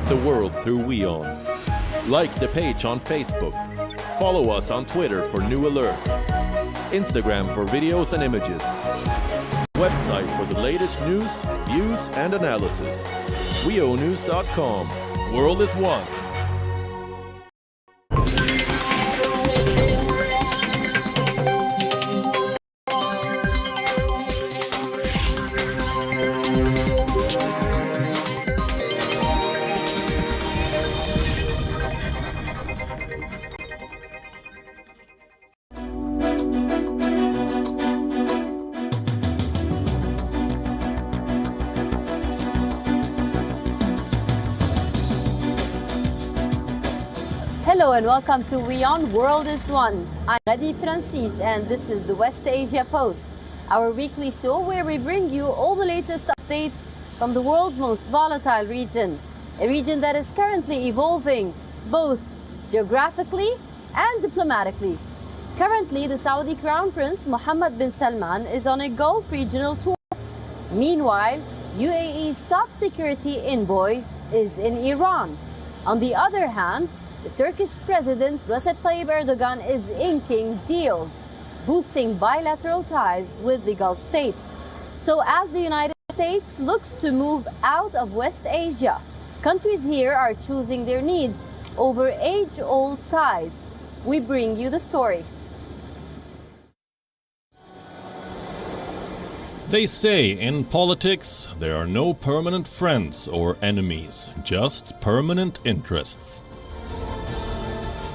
the world through WION. Like the page on Facebook. Follow us on Twitter for new alerts. Instagram for videos and images. Website for the latest news, views and analysis. WIONews.com. World is one. Hello and welcome to WION World is One. I'm Ghadi Francis and this is the West Asia Post, our weekly show where we bring you all the latest updates from the world's most volatile region, a region that is currently evolving both geographically and diplomatically. Currently, the Saudi Crown Prince Mohammed bin Salman is on a Gulf regional tour. Meanwhile, UAE's top security envoy is in Iran. On the other hand, the Turkish President Recep Tayyip Erdogan is inking deals, boosting bilateral ties with the Gulf states. So as the United States looks to move out of West Asia, countries here are choosing their needs over age-old ties. We bring you the story. They say in politics there are no permanent friends or enemies, just permanent interests.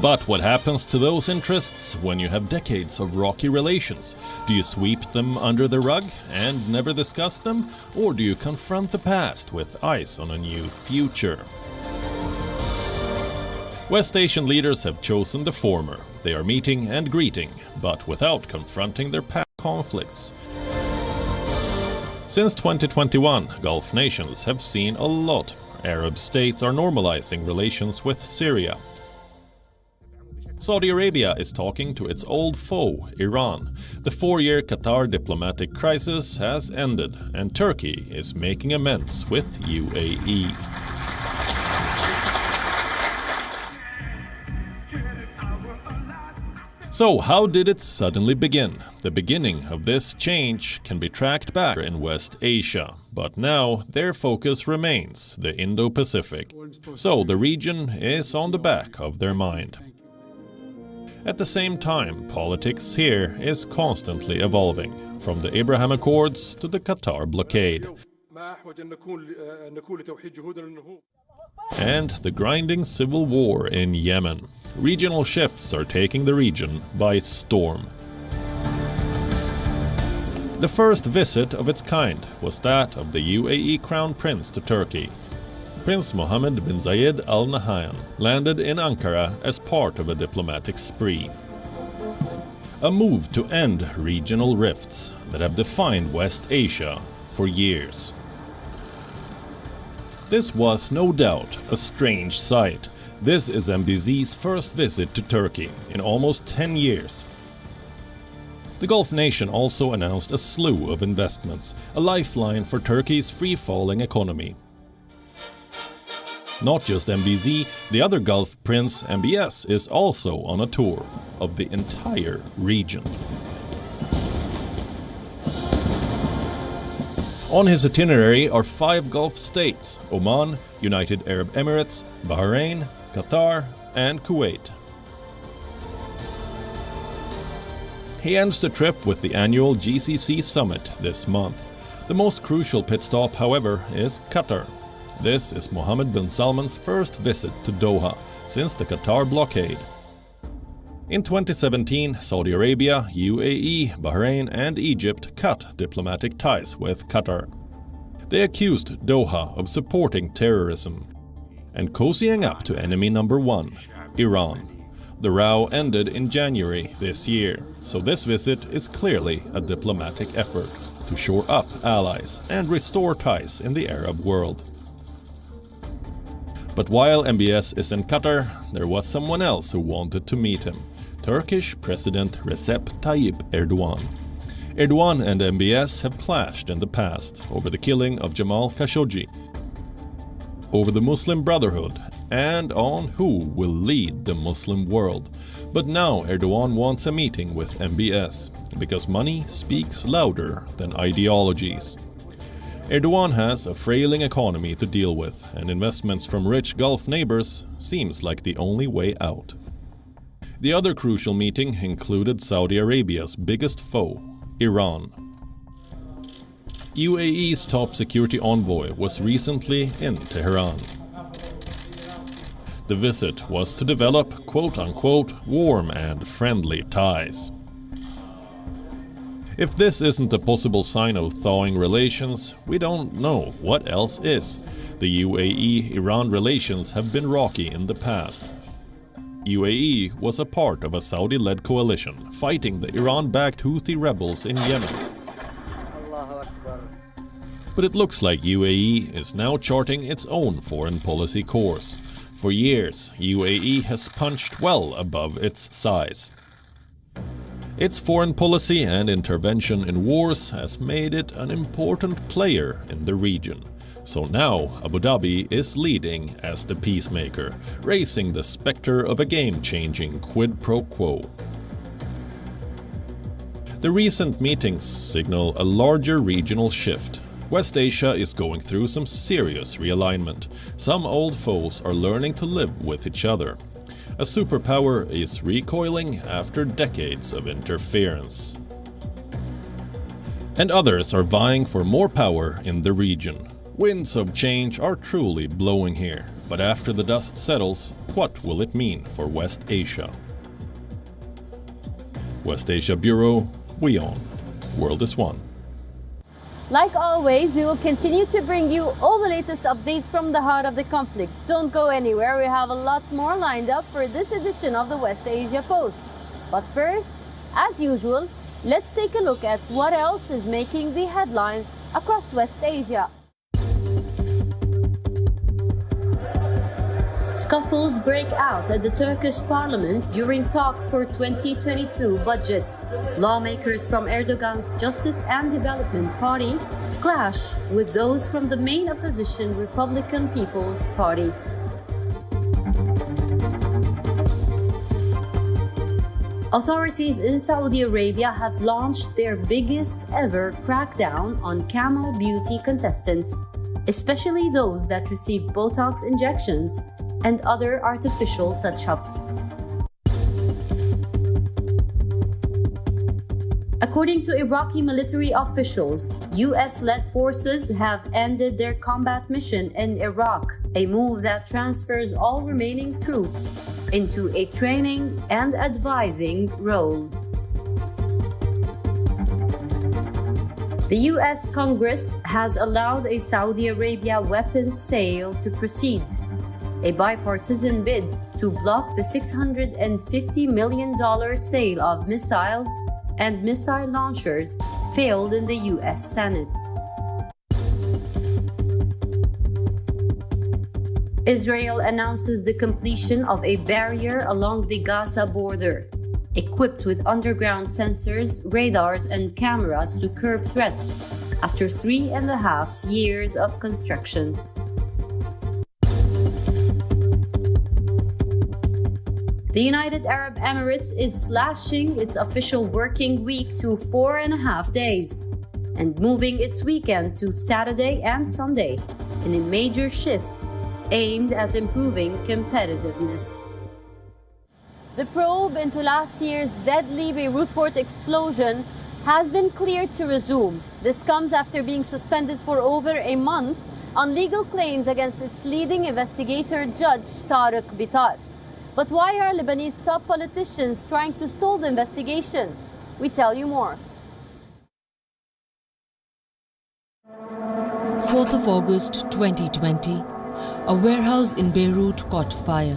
But what happens to those interests when you have decades of rocky relations? Do you sweep them under the rug and never discuss them? Or do you confront the past with eyes on a new future? West Asian leaders have chosen the former. They are meeting and greeting, but without confronting their past conflicts. Since 2021, Gulf nations have seen a lot. Arab states are normalizing relations with Syria. Saudi Arabia is talking to its old foe, Iran. The 4-year Qatar diplomatic crisis has ended, and Turkey is making amends with UAE. So, how did it suddenly begin? The beginning of this change can be tracked back in West Asia, but now their focus remains the Indo-Pacific. So, the region is on the back of their mind. At the same time, politics here is constantly evolving, from the Abraham Accords to the Qatar blockade. And the grinding civil war in Yemen. Regional shifts are taking the region by storm. The first visit of its kind was that of the UAE Crown Prince to Turkey. Prince Mohammed bin Zayed Al Nahyan landed in Ankara as part of a diplomatic spree. A move to end regional rifts that have defined West Asia for years. This was no doubt a strange sight. This is MBS's first visit to Turkey in almost 10 years. The Gulf nation also announced a slew of investments, a lifeline for Turkey's free-falling economy. Not just MBZ, the other Gulf prince, MBS, is also on a tour of the entire region. On his itinerary are 5 Gulf states: Oman, United Arab Emirates, Bahrain, Qatar, and Kuwait. He ends the trip with the annual GCC summit this month. The most crucial pit stop, however, is Qatar. This is Mohammed bin Salman's first visit to Doha since the Qatar blockade. In 2017, Saudi Arabia, UAE, Bahrain and Egypt cut diplomatic ties with Qatar. They accused Doha of supporting terrorism and cozying up to enemy number 1, Iran. The row ended in January this year, so this visit is clearly a diplomatic effort to shore up allies and restore ties in the Arab world. But while MBS is in Qatar, there was someone else who wanted to meet him: Turkish President Recep Tayyip Erdogan. Erdogan and MBS have clashed in the past over the killing of Jamal Khashoggi. over the Muslim Brotherhood and on who will lead the Muslim world. But now Erdogan wants a meeting with MBS, because money speaks louder than ideologies. Erdogan has a frailing economy to deal with, and investments from rich Gulf neighbors seems like the only way out. The other crucial meeting included Saudi Arabia's biggest foe, Iran. UAE's top security envoy was recently in Tehran. The visit was to develop quote-unquote warm and friendly ties. If this isn't a possible sign of thawing relations, we don't know what else is. The UAE-Iran relations have been rocky in the past. UAE was a part of a Saudi-led coalition fighting the Iran-backed Houthi rebels in Yemen. But it looks like UAE is now charting its own foreign policy course. For years, UAE has punched well above its size. Its foreign policy and intervention in wars has made it an important player in the region. So now Abu Dhabi is leading as the peacemaker, raising the specter of a game-changing quid pro quo. The recent meetings signal a larger regional shift. West Asia is going through some serious realignment. Some old foes are learning to live with each other. A superpower is recoiling after decades of interference. And others are vying for more power in the region. Winds of change are truly blowing here, but after the dust settles, what will it mean for West Asia? West Asia Bureau, WION. World is One. Like always, we will continue to bring you all the latest updates from the heart of the conflict. Don't go anywhere, we have a lot more lined up for this edition of the West Asia Post. But first, as usual, let's take a look at what else is making the headlines across West Asia. Scuffles break out at the Turkish parliament during talks for 2022 budget. Lawmakers from Erdogan's Justice and Development Party clash with those from the main opposition Republican People's Party. Authorities in Saudi Arabia have launched their biggest ever crackdown on camel beauty contestants, especially those that receive Botox injections and other artificial touch-ups. According to Iraqi military officials, US-led forces have ended their combat mission in Iraq, a move that transfers all remaining troops into a training and advising role. The US Congress has allowed a Saudi Arabia weapons sale to proceed. A bipartisan bid to block the $650 million sale of missiles and missile launchers failed in the US Senate. Israel announces the completion of a barrier along the Gaza border, equipped with underground sensors, radars, and cameras to curb threats after 3.5 years of construction. The United Arab Emirates is slashing its official working week to 4.5 days and moving its weekend to Saturday and Sunday in a major shift aimed at improving competitiveness. The probe into last year's deadly Beirut port explosion has been cleared to resume. This comes after being suspended for over a month on legal claims against its leading investigator, Judge Tariq Bitar. But why are Lebanese top politicians trying to stall the investigation? We tell you more. 4th of August 2020, a warehouse in Beirut caught fire.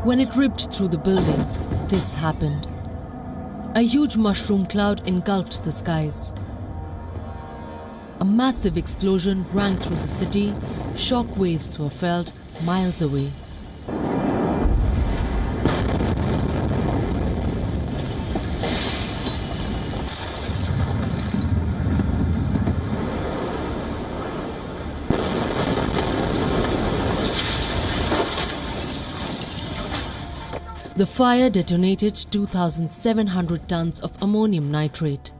When it ripped through the building, this happened. A huge mushroom cloud engulfed the skies. A massive explosion rang through the city. Shock waves were felt miles away. The fire detonated 2,700 tons of ammonium nitrate.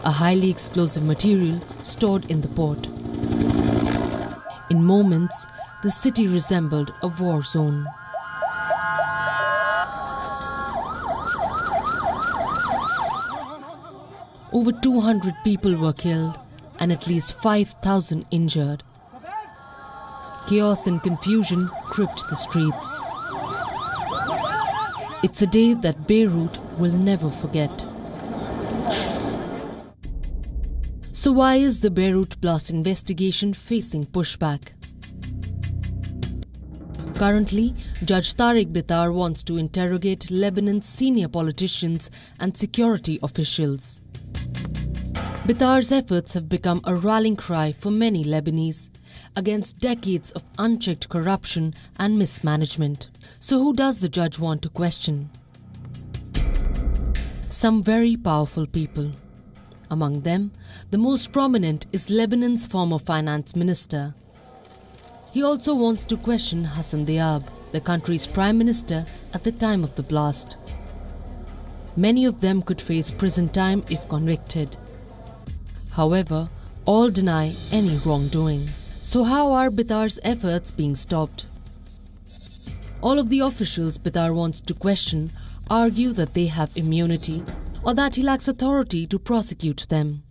A highly explosive material stored in the port. In moments, the city resembled a war zone. Over 200 people were killed and at least 5,000 injured. Chaos and confusion gripped the streets. It's a day that Beirut will never forget. So why is the Beirut blast investigation facing pushback? Currently, Judge Tariq Bitar wants to interrogate Lebanon's senior politicians and security officials. Bitar's efforts have become a rallying cry for many Lebanese against decades of unchecked corruption and mismanagement. So who does the judge want to question? Some very powerful people. Among them, the most prominent is Lebanon's former finance minister. He also wants to question Hassan Diab, the country's prime minister at the time of the blast. Many of them could face prison time if convicted. However, all deny any wrongdoing. So how are Bitar's efforts being stopped? All of the officials Bitar wants to question argue that they have immunity or that he lacks authority to prosecute them.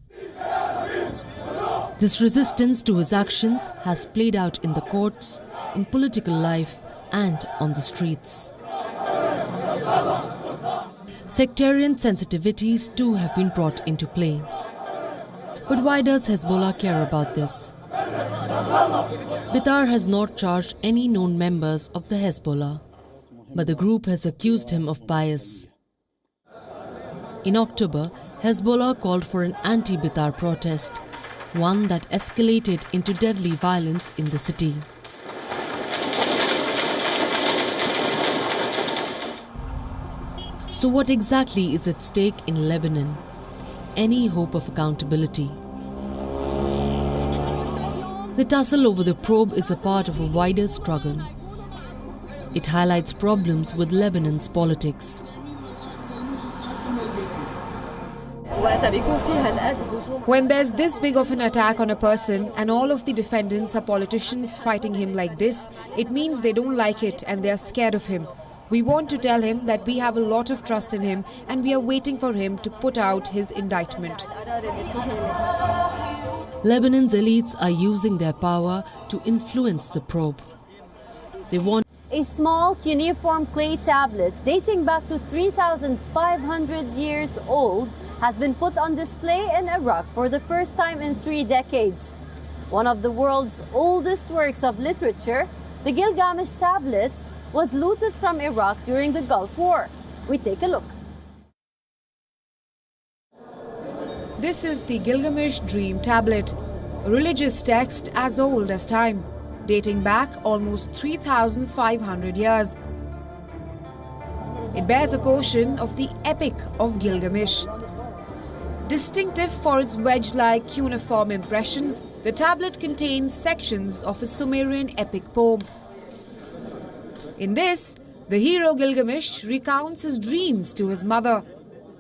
This resistance to his actions has played out in the courts, in political life, and on the streets. Sectarian sensitivities too have been brought into play. But why does Hezbollah care about this? Bitar has not charged any known members of the Hezbollah, but the group has accused him of bias. In October, Hezbollah called for an anti-Bitar protest, one that escalated into deadly violence in the city. So what exactly is at stake in Lebanon? Any hope of accountability? The tussle over the probe is a part of a wider struggle. It highlights problems with Lebanon's politics. When there's this big of an attack on a person and all of the defendants are politicians fighting him like this, it means they don't like it and they're scared of him. We want to tell him that we have a lot of trust in him and we are waiting for him to put out his indictment. Lebanon's elites are using their power to influence the probe. They want a small cuneiform clay tablet dating back to 3,500 years old has been put on display in Iraq for the first time in 3 decades. One of the world's oldest works of literature, the Gilgamesh tablet, was looted from Iraq during the Gulf War. We take a look. This is the Gilgamesh Dream Tablet, a religious text as old as time, dating back almost 3,500 years. It bears a portion of the Epic of Gilgamesh. Distinctive for its wedge-like cuneiform impressions, the tablet contains sections of a Sumerian epic poem. In this, the hero Gilgamesh recounts his dreams to his mother.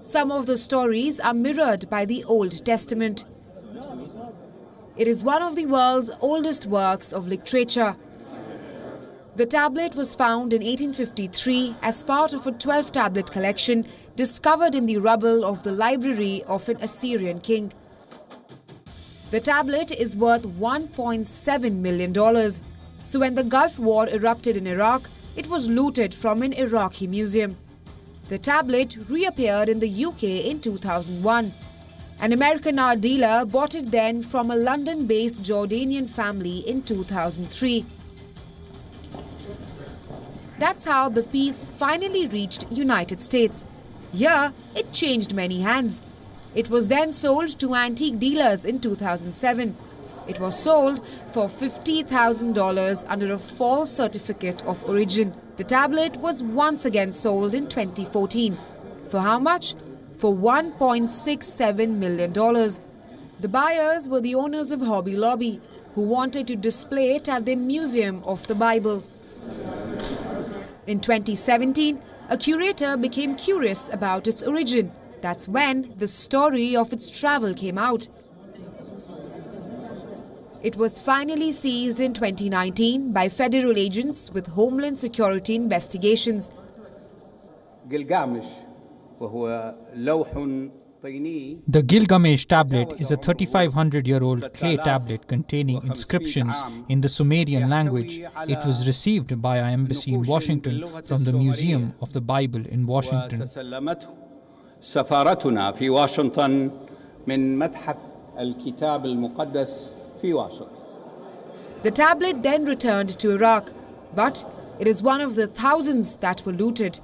Some of the stories are mirrored by the Old Testament. It is one of the world's oldest works of literature. The tablet was found in 1853 as part of a 12-tablet collection discovered in the rubble of the library of an Assyrian king. The tablet is worth $1.7 million. So when the Gulf War erupted in Iraq, it was looted from an Iraqi museum. The tablet reappeared in the UK in 2001. An American art dealer bought it then from a London-based Jordanian family in 2003. That's how the piece finally reached United States. Here, it changed many hands. It was then sold to antique dealers in 2007. It was sold for $50,000 under a false certificate of origin. The tablet was once again sold in 2014. For how much? for $1.67 million. The buyers were the owners of Hobby Lobby, who wanted to display it at their Museum of the Bible. In 2017, a curator became curious about its origin. That's when the story of its travel came out. It was finally seized in 2019 by federal agents with Homeland Security investigations. Gilgamesh, The Gilgamesh tablet is a 3,500-year-old clay tablet containing inscriptions in the Sumerian language. It was received by our embassy in Washington from the Museum of the Bible in Washington. سفارتنا في واشنطن من متحف الكتاب المقدس في واشنطن. The tablet then returned to Iraq, but it is one of the thousands that were looted.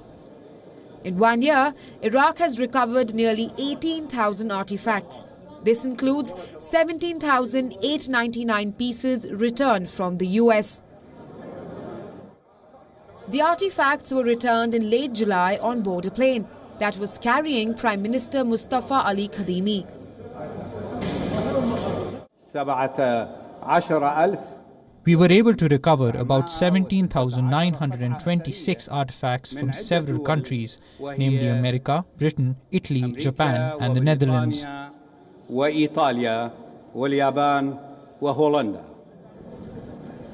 In 1 year, Iraq has recovered nearly 18,000 artifacts. This includes 17,899 pieces returned from the US. The artifacts were returned in late July on board a plane that was carrying Prime Minister Mustafa Ali Kadhimi. 17,000 We were able to recover about 17,926 artifacts from several countries, namely America, Britain, Italy, Japan, and the Netherlands.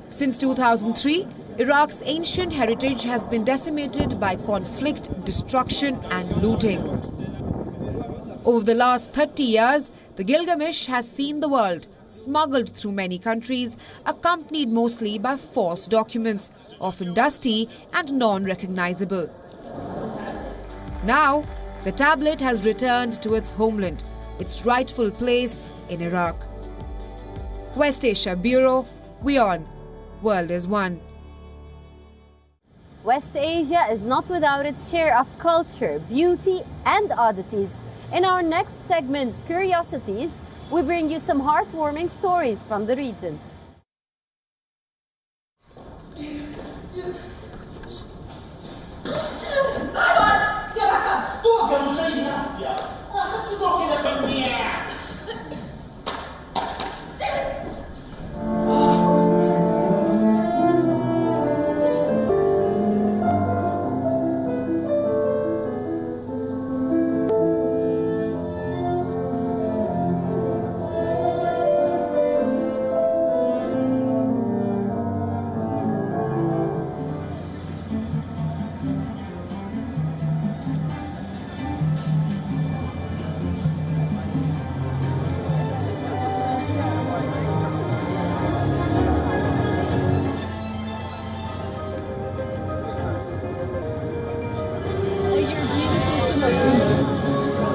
Since 2003, Iraq's ancient heritage has been decimated by conflict, destruction, and looting. Over the last 30 years, the Gilgamesh has seen the world, smuggled through many countries, accompanied mostly by false documents, often dusty and non-recognizable. Now, the tablet has returned to its homeland, its rightful place in Iraq. West Asia Bureau, WION, World is One. West Asia is not without its share of culture, beauty, and oddities. In our next segment, Curiosities, we bring you some heartwarming stories from the region.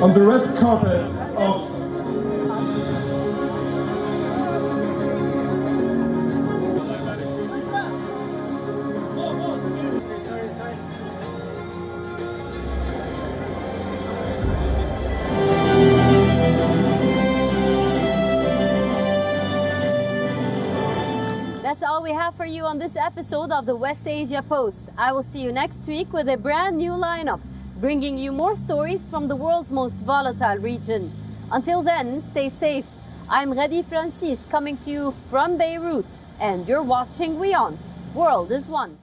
On the red carpet of That's all we have for you on this episode of the West Asia Post. I will see you next week with a brand new lineup, bringing you more stories from the world's most volatile region. Until then, stay safe. I'm Ghadi Francis, coming to you from Beirut, and you're watching WION. World is One.